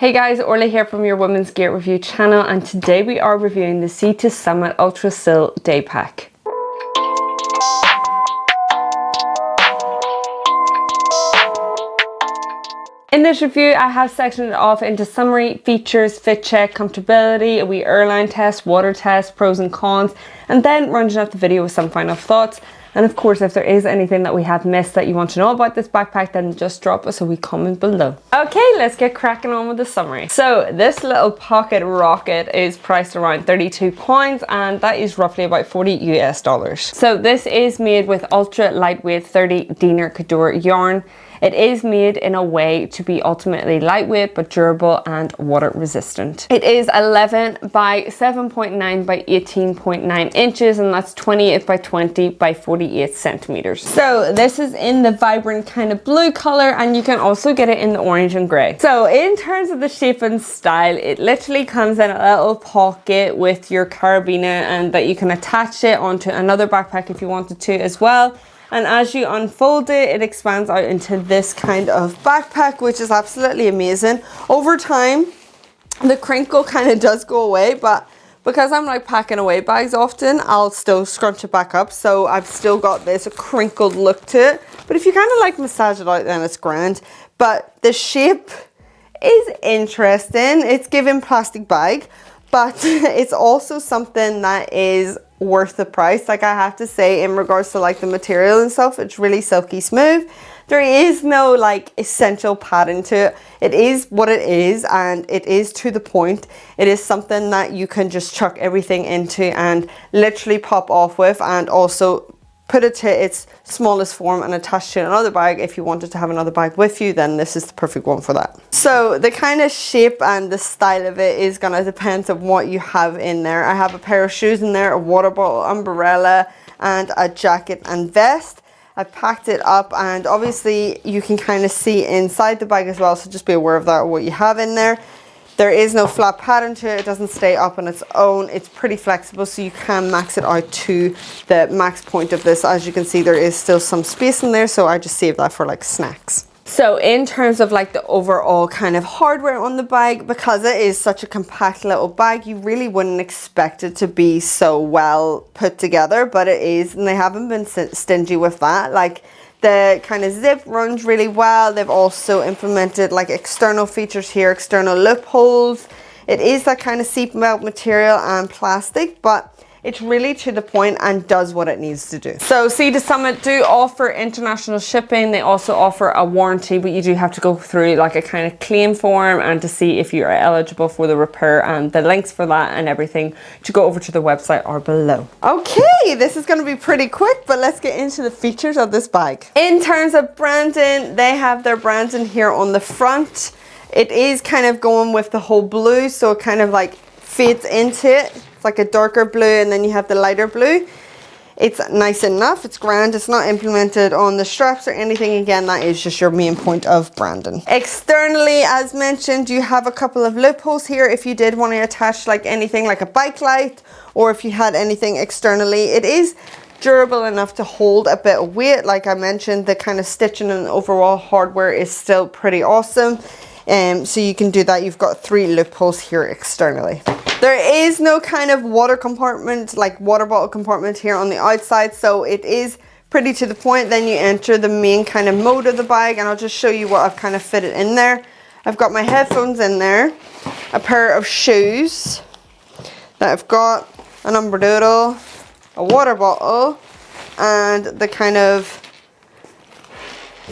Hey guys, Orla here from your Women's Gear Review channel, and today we are reviewing the Sea to Summit Ultra Sil Day Pack. In this review, I have sectioned it off into summary, features, fit check, comfortability, a wee airline test, water test, pros and cons, and then rounding up the video with some final thoughts. And of course, if there is anything that we have missed that you want to know about this backpack, then just drop us a wee comment below. Okay, let's get cracking on with the summary. So this little pocket rocket is priced around £32, and that is roughly about $40 US. So this is made with ultra lightweight 30 denier couture yarn. It is made in a way to be ultimately lightweight but durable and water resistant. It is 11 by 7.9 by 18.9 inches, and that's 28 by 20 by 48 centimeters. So this is in the vibrant kind of blue color, and you can also get it in the orange and gray. So in terms of the shape and style, it literally comes in a little pocket with your carabiner, and that you can attach it onto another backpack if you wanted to as well. And as you unfold it, it expands out into this kind of backpack, which is absolutely amazing. Over time, the crinkle kind of does go away, but because I'm like packing away bags often, I'll still scrunch it back up. So I've still got this crinkled look to it. But if you kind of like massage it out, then it's grand. But the shape is interesting. It's given plastic bag, but it's also something that is worth the price. Like, I have to say, in regards to like the material and stuff, it's really silky smooth. There is no like essential pattern to it. It is what it is, and it is to the point. It is something that you can just chuck everything into and literally pop off with, and also put it to its smallest form and attach to another bag. If you wanted to have another bag with you, then this is the perfect one for that. So the kind of shape and the style of it is gonna depend on what you have in there. I have a pair of shoes in there, a water bottle, umbrella, and a jacket and vest. I packed it up, and obviously you can kind of see inside the bag as well, so just be aware of that, what you have in there. There is no flat pattern to it. It doesn't stay up on its own. It's pretty flexible, so you can max it out to the max point of this. As you can see, there is still some space in there, so I just saved that for like snacks. So in terms of like the overall kind of hardware on the bag, because it is such a compact little bag, you really wouldn't expect it to be so well put together, but it is, and they haven't been stingy with that. Like, the kind of zip runs really well. They've also implemented like external features here, external loopholes. It is that kind of seatbelt material and plastic, but it's really to the point and does what it needs to do. So Sea to Summit do offer international shipping. They also offer a warranty, but you do have to go through like a kind of claim form and to see if you are eligible for the repair, and the links for that and everything to go over to the website are below. Okay, this is going to be pretty quick, but let's get into the features of this bag. In terms of branding, they have their branding here on the front. It is kind of going with the whole blue, so it kind of like fades into it. It's like a darker blue, and then you have the lighter blue. It's nice enough, it's grand. It's not implemented on the straps or anything. Again, that is just your main point of branding. Externally, as mentioned, you have a couple of loopholes here if you did want to attach like anything like a bike light, or if you had anything externally. It is durable enough to hold a bit of weight. Like I mentioned, the kind of stitching and overall hardware is still pretty awesome. So you can do that. You've got 3 loopholes here externally. There is no kind of water compartment, like water bottle compartment here on the outside, so it is pretty to the point. Then you enter the main kind of mode of the bag, and I'll just show you what I've kind of fitted in there. I've got my headphones in there, a pair of shoes, that I've got an umbrella, a water bottle, and the kind of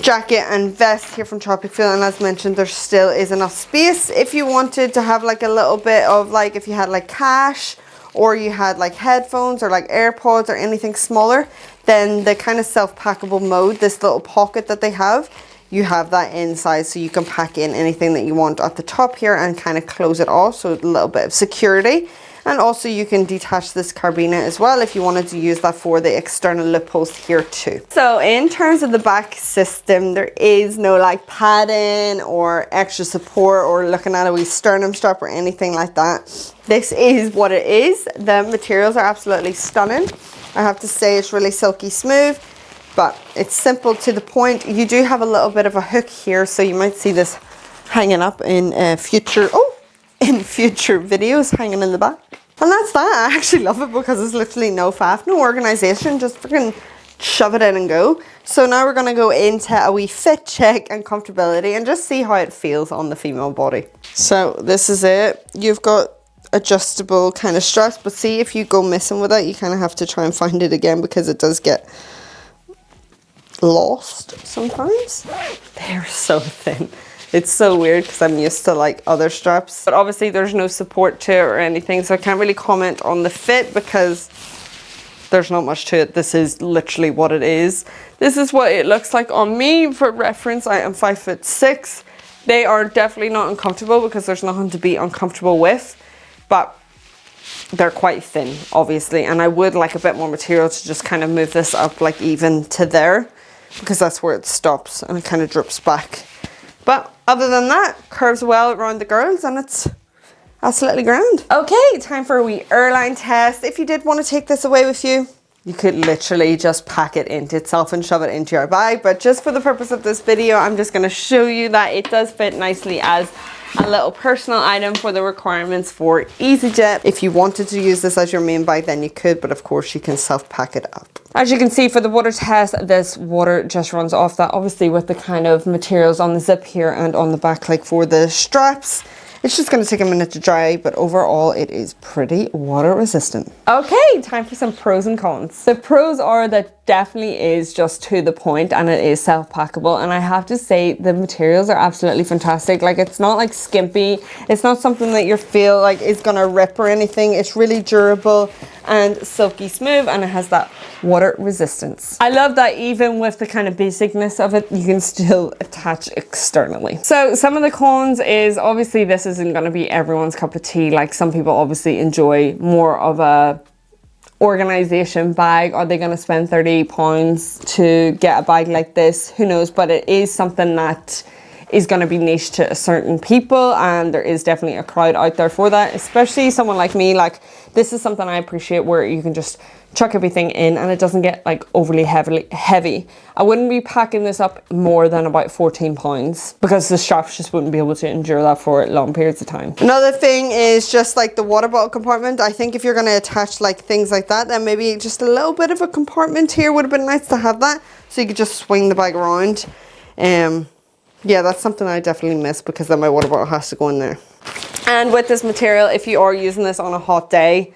jacket and vest here from Tropic Feel. And as mentioned, there still is enough space if you wanted to have like a little bit of like, if you had like cash, or you had like headphones or like AirPods or anything smaller, then the kind of self-packable mode, this little pocket that they have, you have that inside, so you can pack in anything that you want at the top here and kind of close it off, so a little bit of security. And also you can detach this carabiner as well if you wanted to use that for the external loopholes here too. So in terms of the back system, there is no like padding or extra support or looking at a wee sternum strap or anything like that. This is what it is. The materials are absolutely stunning. I have to say, it's really silky smooth, but it's simple to the point. You do have a little bit of a hook here, so you might see this hanging up in future videos, hanging in the back. And that's that. I actually love it because it's literally no faff, no organisation, just freaking shove it in and go. So now we're going to go into a wee fit check and comfortability and just see how it feels on the female body. So this is it. You've got adjustable kind of straps, but see, if you go missing with it, you kind of have to try and find it again because it does get lost sometimes. They're so thin. It's so weird because I'm used to like other straps, but obviously there's no support to it or anything, so I can't really comment on the fit because there's not much to it. This is literally what it is. This is what it looks like on me. For reference, I am 5'6". They are definitely not uncomfortable because there's nothing to be uncomfortable with, but they're quite thin, obviously, and I would like a bit more material to just kind of move this up like even to there, because that's where it stops and it kind of drips back. But other than that, curves well around the girls and it's absolutely grand. Okay, time for a wee airline test. If you did want to take this away with you, you could literally just pack it into itself and shove it into your bag. But just for the purpose of this video, I'm just going to show you that it does fit nicely as a little personal item for the requirements for EasyJet. If you wanted to use this as your main bag, then you could, but of course you can self-pack it up. As you can see for the water test, this water just runs off that, obviously with the kind of materials on the zip here and on the back, like for the straps. It's just going to take a minute to dry, but overall it is pretty water resistant. Okay, time for some pros and cons. The pros are that definitely is just to the point and it is self-packable, and I have to say the materials are absolutely fantastic. Like, it's not like skimpy, it's not something that you feel like is going to rip or anything. It's really durable and silky smooth, and it has that water resistance. I love that even with the kind of basicness of it, you can still attach externally. So some of the cons is obviously this isn't going to be everyone's cup of tea. Like, some people obviously enjoy more of a organization bag. Are they going to spend £30 to get a bag like this? Who knows? But it is something that is going to be niche to certain people, and there is definitely a crowd out there for that, especially someone like me. Like, this is something I appreciate where you can just chuck everything in and it doesn't get like overly heavy. I wouldn't be packing this up more than about £14 because the straps just wouldn't be able to endure that for long periods of time. Another thing is just like the water bottle compartment. I think if you're going to attach like things like that, then maybe just a little bit of a compartment here would have been nice to have that, so you could just swing the bag around. Yeah, that's something I definitely miss because then my water bottle has to go in there. And with this material, if you are using this on a hot day,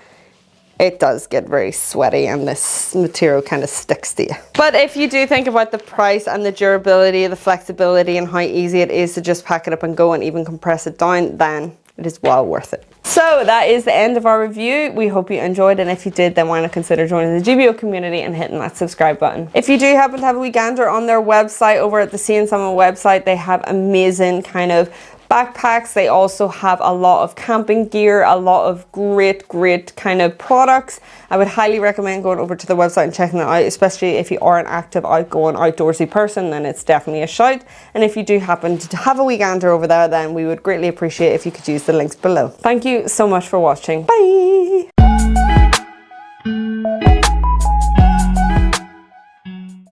it does get very sweaty and this material kind of sticks to you. But if you do think about the price and the durability, the flexibility, and how easy it is to just pack it up and go and even compress it down, then it is well worth it. So that is the end of our review. We hope you enjoyed, and if you did, then why not consider joining the GBO community and hitting that subscribe button. If you do happen to have a wee gander on their website, over at the Seeing Someone website, they have amazing kind of backpacks. They also have a lot of camping gear, a lot of great kind of products. I would highly recommend going over to the website and checking it out, especially if you are an active, outgoing, outdoorsy person, then it's definitely a shout. And if you do happen to have a wee gander over there, then we would greatly appreciate if you could use the links below. Thank you so much for watching. Bye!